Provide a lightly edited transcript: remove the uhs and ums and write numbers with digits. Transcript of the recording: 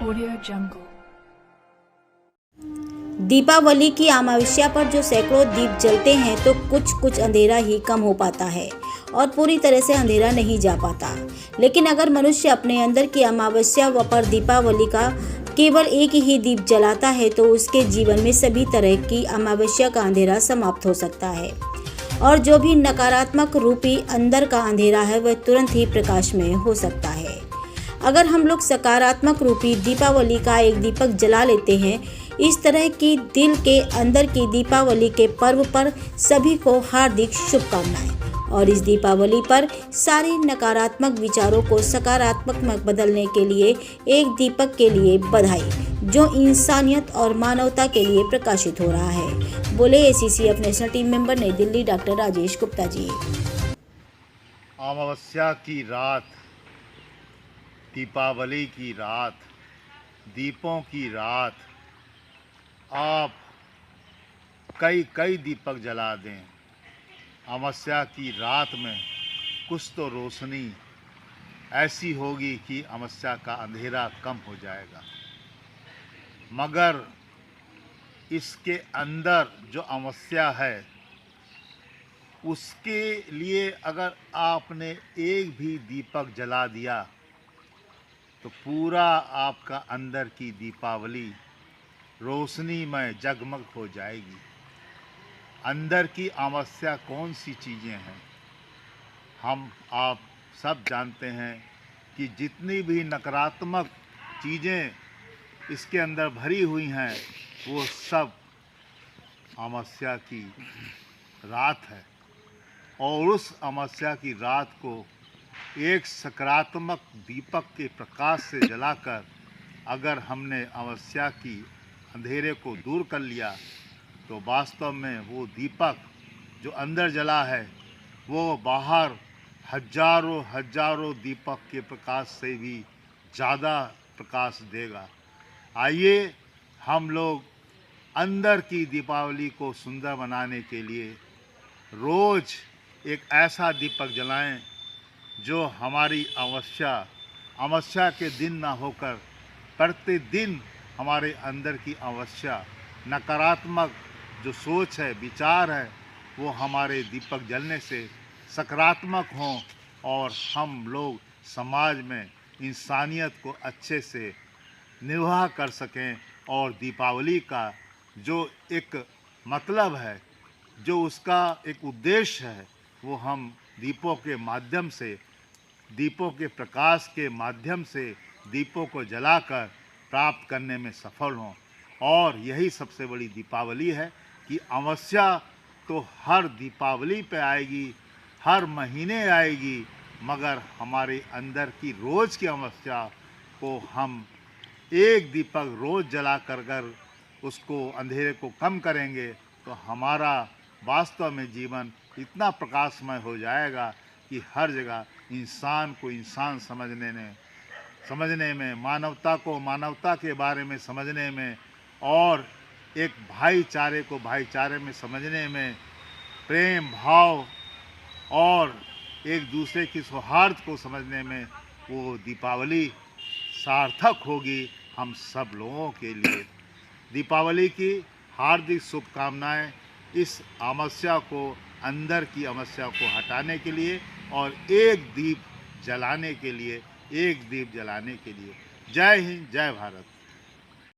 Audio Jungle. Deepawali की अमावस्या पर जो सैकड़ों दीप जलते हैं तो कुछ अंधेरा ही कम हो पाता है और पूरी तरह से अंधेरा नहीं जा पाता। लेकिन अगर मनुष्य अपने अंदर की अमावस्या पर दीपावली का केवल एक ही दीप जलाता है तो उसके जीवन में सभी तरह की अमावस्या का अंधेरा समाप्त हो सकता है और जो भी नकारात्मक रूपी अंदर का अंधेरा है वह तुरंत ही प्रकाशमय हो सकता है। अगर हम लोग सकारात्मक रूपी दीपावली का एक दीपक जला लेते हैं, इस तरह की दिल के अंदर की दीपावली के पर्व पर सभी को हार्दिक शुभकामनाएं और इस दीपावली पर सारे नकारात्मक विचारों को सकारात्मक में बदलने के लिए एक दीपक के लिए बधाई जो इंसानियत और मानवता के लिए प्रकाशित हो रहा है। बोले ACCF नेशनल टीम मेंबर नई दिल्ली डॉक्टर राजेश गुप्ता जी। अमावस्या की रात, दीपावली की रात, दीपों की रात, आप कई दीपक जला दें। अमावस्या की रात में कुछ तो रोशनी ऐसी होगी कि अमावस्या का अंधेरा कम हो जाएगा। मगर इसके अंदर जो अमावस्या है उसके लिए अगर आपने एक भी दीपक जला दिया तो पूरा आपका अंदर की दीपावली रोशनी में जगमग हो जाएगी। अंदर की अमावस्या कौन सी चीज़ें हैं, हम आप सब जानते हैं कि जितनी भी नकारात्मक चीज़ें इसके अंदर भरी हुई हैं वो सब अमावस्या की रात है। और उस अमावस्या की रात को एक सकारात्मक दीपक के प्रकाश से जलाकर अगर हमने अमावस्या की अंधेरे को दूर कर लिया तो वास्तव में वो दीपक जो अंदर जला है वो बाहर हजारों दीपक के प्रकाश से भी ज़्यादा प्रकाश देगा। आइए हम लोग अंदर की दीपावली को सुंदर बनाने के लिए रोज़ एक ऐसा दीपक जलाएं जो हमारी अमावस्या के दिन ना होकर प्रतिदिन हमारे अंदर की अमावस्या नकारात्मक जो सोच है, विचार है, वो हमारे दीपक जलने से सकारात्मक हों और हम लोग समाज में इंसानियत को अच्छे से निर्वाह कर सकें। और दीपावली का जो एक मतलब है, जो उसका एक उद्देश्य है, वो हम दीपों के माध्यम से, दीपों के प्रकाश के माध्यम से दीपों को जलाकर प्राप्त करने में सफल हों। और यही सबसे बड़ी दीपावली है कि अमावस्या तो हर दीपावली पे आएगी, हर महीने आएगी, मगर हमारे अंदर की रोज़ की अमावस्या को हम एक दीपक रोज़ जला कर उसको अंधेरे को कम करेंगे तो हमारा वास्तव में जीवन इतना प्रकाशमय हो जाएगा कि हर जगह इंसान को इंसान समझने में, मानवता को मानवता के बारे में समझने में और एक भाईचारे को भाईचारे में समझने में, प्रेम भाव और एक दूसरे की सौहार्द को समझने में वो दीपावली सार्थक होगी हम सब लोगों के लिए। दीपावली की हार्दिक शुभकामनाएं इस अमावस्या को, अंदर की अमावस्या को हटाने के लिए और एक दीप जलाने के लिए। जय हिंद, जय भारत।